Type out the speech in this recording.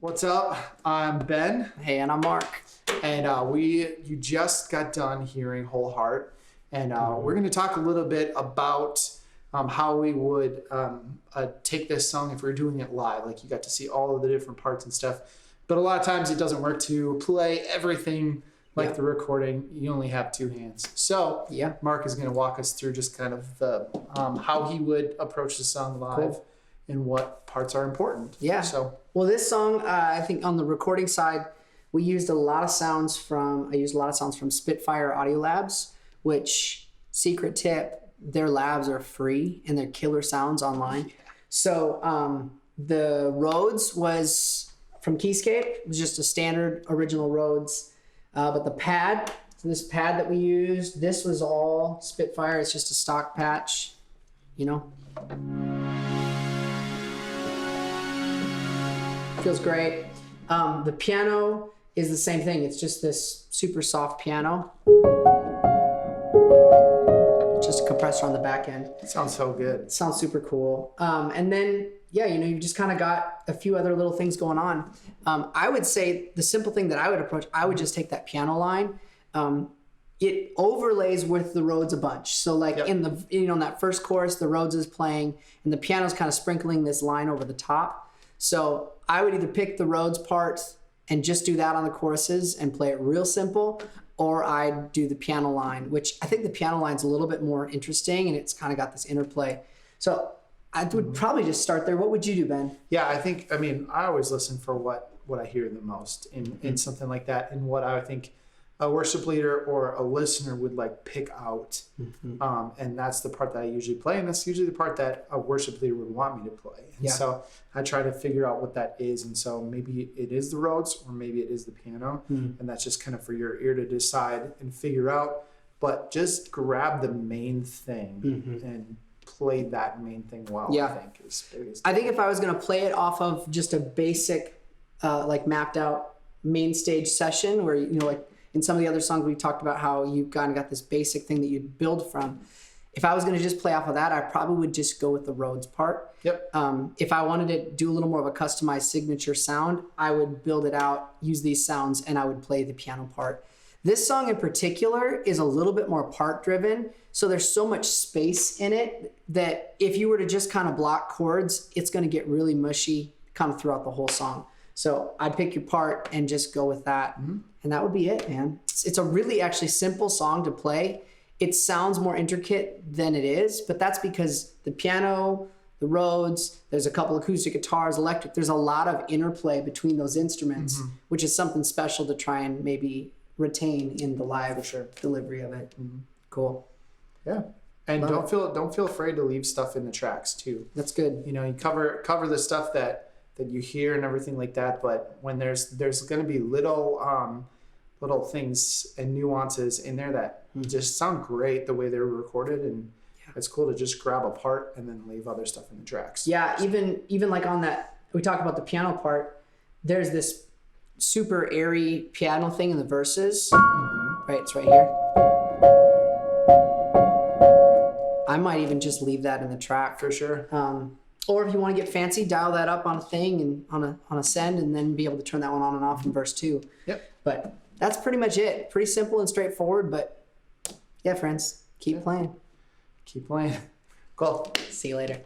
What's up? I'm Ben, Hey, and I'm Mark. and you just got done hearing Whole Heart, and we're going to talk a little bit about how we would take this song if we were doing it live. Like, you got to see all of the different parts and stuff, but a lot of times it doesn't work to play everything like the recording. You only have two hands. So Mark is going to walk us through just kind of the how he would approach the song live and what parts are important. Well, this song, I think on the recording side, I used a lot of sounds from Spitfire Audio Labs, which, secret tip, their labs are free and they're killer sounds online. So the Rhodes was from Keyscape. It was just a standard original Rhodes. But the pad, this pad that we used, this was all Spitfire. It's just a stock patch, you know. Feels great. The piano is the same thing. It's just this super soft piano. Just a compressor on the back end. It sounds so good. It sounds super cool. And then, you've just kind of got a few other little things going on. I would say the simple thing that I would approach, I would just take that piano line. It overlays with the Rhodes a bunch. So like in the, in that first chorus, the Rhodes is playing and the piano's kind of sprinkling this line over the top. So I would either pick the Rhodes parts and just do that on the choruses and play it real simple, or I'd do the piano line, which I think the piano line's a little bit more interesting and it's kind of got this interplay. So I would probably just start there. What would you do, Ben? Yeah, I always listen for what I hear the most in something like that, and what I think a worship leader or a listener would like pick out. And that's the part that I usually play, and that's usually the part that a worship leader would want me to play. And so I try to figure out what that is, and so maybe it is the Rhodes or maybe it is the piano, and that's just kind of for your ear to decide and figure out. But just grab the main thing and play that main thing well. I think if I was going to play it off of just a basic like mapped out main stage session where like in some of the other songs we talked about how you kind of got this basic thing that you'd build from. If I was going to just play off of that, I probably would just go with the Rhodes part. If I wanted to do a little more of a customized signature sound, I would build it out, use these sounds, and I would play the piano part. This song in particular is a little bit more part driven. So there's so much space in it that if you were to just kind of block chords, it's going to get really mushy kind of throughout the whole song. So I'd pick your part and just go with that. And that would be it, man. It's a really actually simple song to play. It sounds more intricate than it is, but that's because the piano, the Rhodes, there's a couple acoustic guitars, electric. There's a lot of interplay between those instruments, which is something special to try and maybe retain in the live delivery of it. Cool. Yeah. And don't feel afraid to leave stuff in the tracks too. That's good. You cover the stuff that you hear and everything like that, but when there's going to be little things and nuances in there that just sound great the way they're recorded, and it's cool to just grab a part and then leave other stuff in the tracks. Even like on that, we talk about the piano part, there's this super airy piano thing in the verses. Right, it's right here. I might even just leave that in the track. For sure. Or if you want to get fancy, dial that up on a thing and on a send, and then be able to turn that one on and off in verse 2. But that's pretty much it. Pretty simple and straightforward, but friends, keep playing. Keep playing. Cool. See you later.